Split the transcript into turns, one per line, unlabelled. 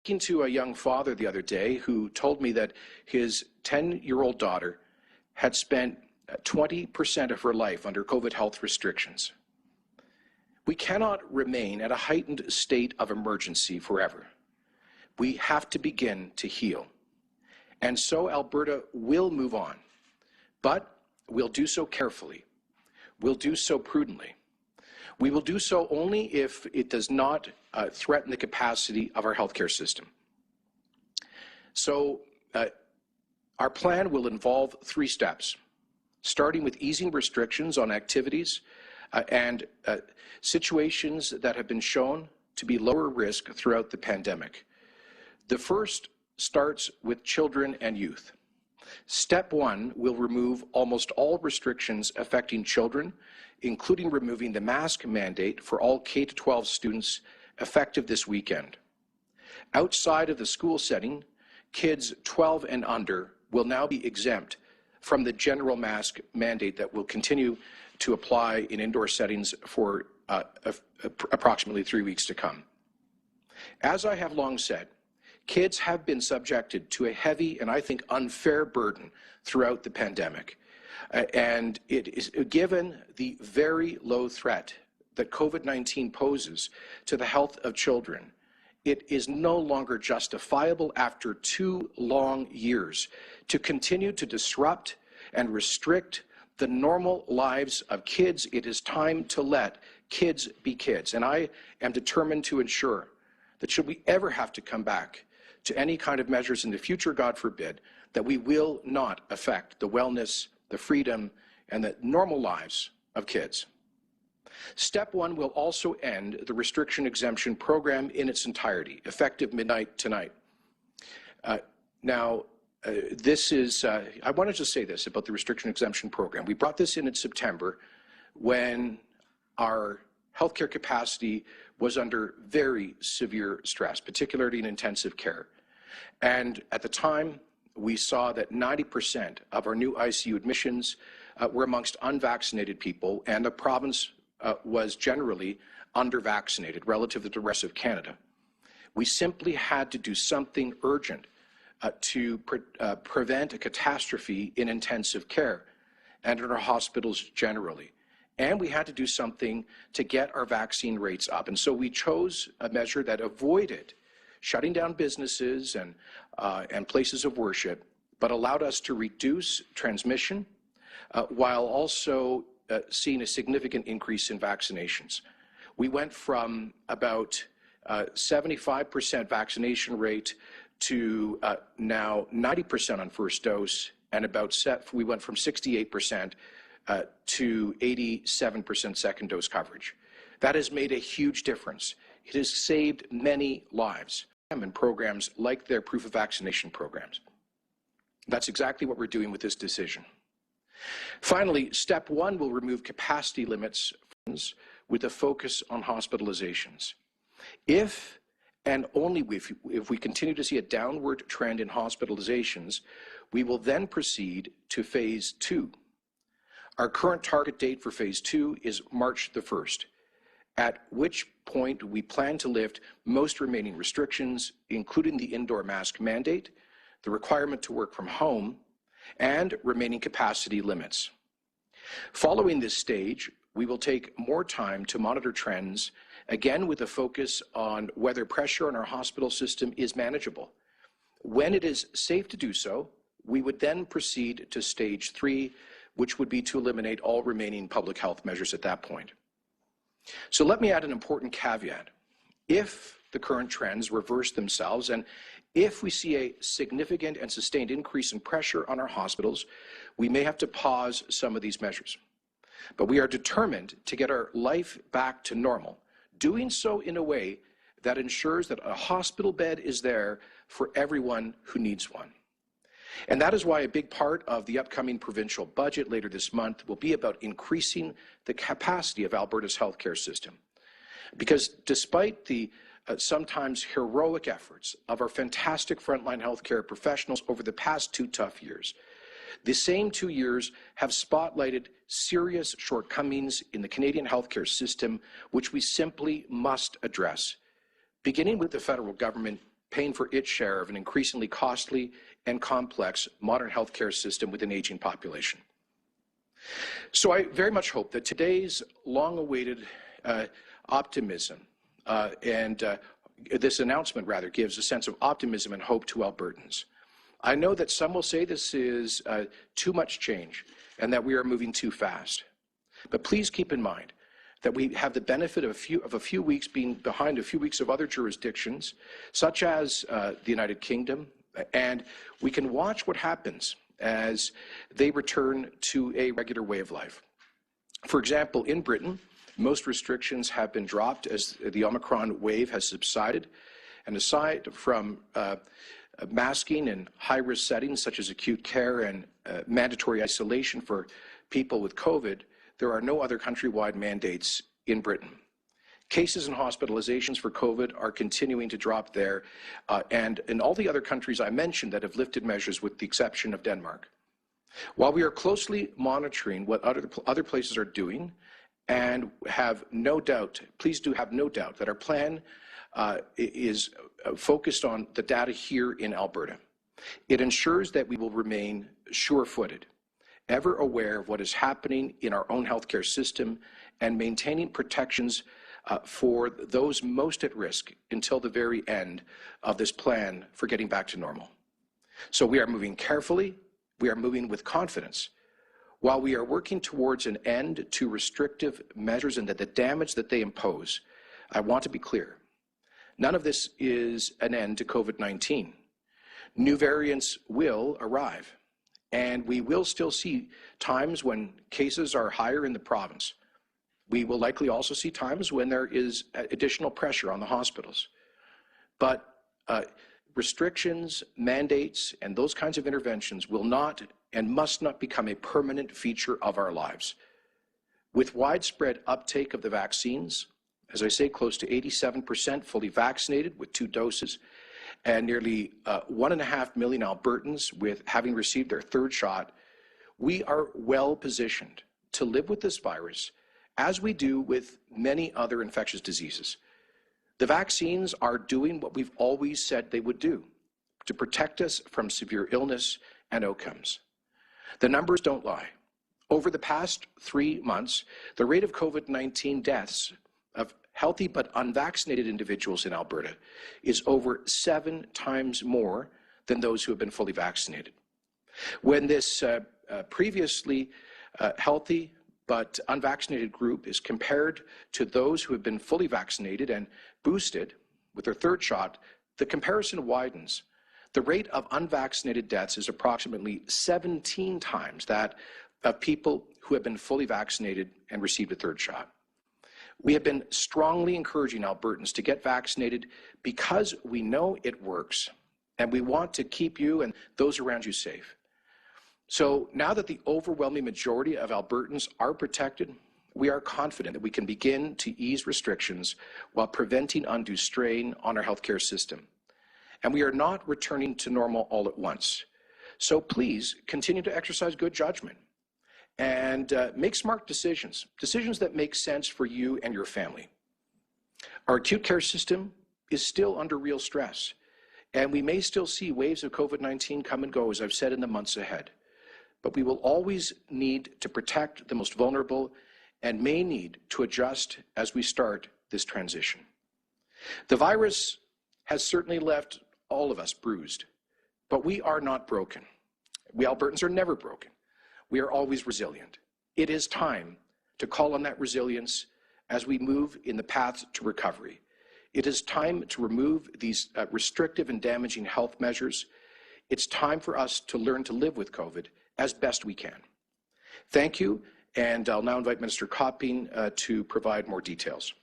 Speaking to a young father the other day who told me that his 10-year-old daughter had spent 20% of her life under COVID health restrictions. We cannot remain at a heightened state of emergency forever. We have to begin to heal. And so Alberta will move on, but we'll do so carefully. We'll do so prudently. We will do so only if it does not threaten the capacity of our healthcare system. So our plan will involve 3 steps, starting with easing restrictions on activities and situations that have been shown to be lower risk throughout the pandemic. The first starts with children and youth. Step 1 will remove almost all restrictions affecting children, including removing the mask mandate for all K-12 students effective this weekend. Outside of the school setting, kids 12 and under will now be exempt from the general mask mandate that will continue to apply in indoor settings for approximately 3 weeks to come. As I have long said, kids have been subjected to a heavy and I think unfair burden throughout the pandemic. And it is given the very low threat that COVID-19 poses to the health of children. It is no longer justifiable after 2 long years to continue to disrupt and restrict the normal lives of kids. It is time to let kids be kids. And I am determined to ensure that should we ever have to come back to any kind of measures in the future, God forbid, that we will not affect the wellness, the freedom, and the normal lives of kids. Step 1 will also end the restriction exemption program in its entirety, effective midnight tonight. I want to just say this about the restriction exemption program. We brought this in September when our healthcare capacity was under very severe stress, particularly in intensive care. And at the time, we saw that 90% of our new ICU admissions were amongst unvaccinated people, and the province was generally under-vaccinated relative to the rest of Canada. We simply had to do something urgent to prevent a catastrophe in intensive care and in our hospitals generally. And we had to do something to get our vaccine rates up. And so we chose a measure that avoided shutting down businesses and places of worship, but allowed us to reduce transmission while also seeing a significant increase in vaccinations. We went from about 75% vaccination rate to now 90% on first dose, and we went from 68% to 87% second dose coverage. That has made a huge difference. It has saved many lives and programs like their proof of vaccination programs. That's exactly what we're doing with this decision. Finally, step 1 will remove capacity limits with a focus on hospitalizations. If and only if we continue to see a downward trend in hospitalizations, we will then proceed to phase 2. Our current target date for phase 2 is March the 1st, at which point we plan to lift most remaining restrictions, including the indoor mask mandate, the requirement to work from home, and remaining capacity limits. Following this stage, we will take more time to monitor trends, again with a focus on whether pressure on our hospital system is manageable. When it is safe to do so, we would then proceed to stage 3, which would be to eliminate all remaining public health measures at that point. So let me add an important caveat. If the current trends reverse themselves, and if we see a significant and sustained increase in pressure on our hospitals, we may have to pause some of these measures. But we are determined to get our life back to normal, doing so in a way that ensures that a hospital bed is there for everyone who needs one. And that is why a big part of the upcoming provincial budget later this month will be about increasing the capacity of Alberta's healthcare system. Because despite the sometimes heroic efforts of our fantastic frontline healthcare professionals over the past 2 tough years, the same 2 years have spotlighted serious shortcomings in the Canadian healthcare system, which we simply must address, beginning with the federal government paying for its share of an increasingly costly and complex modern healthcare system with an aging population. So I very much hope that today's long-awaited optimism this announcement rather gives a sense of optimism and hope to Albertans. I know that some will say this is too much change and that we are moving too fast. But please keep in mind that we have the benefit of a few weeks being behind a few weeks of other jurisdictions, such as the United Kingdom, and we can watch what happens as they return to a regular way of life. For example, in Britain, most restrictions have been dropped as the Omicron wave has subsided, and aside from masking in high-risk settings such as acute care and mandatory isolation for people with COVID, there are no other countrywide mandates in Britain. Cases and hospitalizations for COVID are continuing to drop there, and in all the other countries I mentioned that have lifted measures with the exception of Denmark. While we are closely monitoring what other places are doing, and have no doubt, please do have no doubt, that our plan is focused on the data here in Alberta. It ensures that we will remain sure-footed, ever aware of what is happening in our own healthcare system, and maintaining protections for those most at risk until the very end of this plan for getting back to normal. So we are moving carefully, we are moving with confidence. While we are working towards an end to restrictive measures and the damage that they impose, I want to be clear. None of this is an end to COVID-19. New variants will arrive, and we will still see times when cases are higher in the province. We will likely also see times when there is additional pressure on the hospitals. But restrictions, mandates, and those kinds of interventions will not and must not become a permanent feature of our lives. With widespread uptake of the vaccines, as I say, close to 87% fully vaccinated with 2 doses, and nearly 1.5 million Albertans with having received their 3rd shot, we are well positioned to live with this virus as we do with many other infectious diseases. The vaccines are doing what we've always said they would do, to protect us from severe illness and outcomes. The numbers don't lie. Over the past 3 months, the rate of COVID-19 deaths of healthy but unvaccinated individuals in Alberta is over 7 times more than those who have been fully vaccinated. When this previously healthy but unvaccinated group is compared to those who have been fully vaccinated and boosted with their 3rd shot, the comparison widens. The rate of unvaccinated deaths is approximately 17 times that of people who have been fully vaccinated and received a 3rd shot. We have been strongly encouraging Albertans to get vaccinated because we know it works, and we want to keep you and those around you safe. So now that the overwhelming majority of Albertans are protected, we are confident that we can begin to ease restrictions while preventing undue strain on our healthcare system. And we are not returning to normal all at once. So please continue to exercise good judgment and make smart decisions, decisions that make sense for you and your family. Our acute care system is still under real stress, and we may still see waves of COVID-19 come and go, as I've said, in the months ahead. But we will always need to protect the most vulnerable and may need to adjust as we start this transition. The virus has certainly left all of us bruised, but we are not broken. We Albertans are never broken. We are always resilient. It is time to call on that resilience as we move in the path to recovery. It is time to remove these restrictive and damaging health measures. It's time for us to learn to live with COVID as best we can. Thank you, and I'll now invite Minister Copping to provide more details.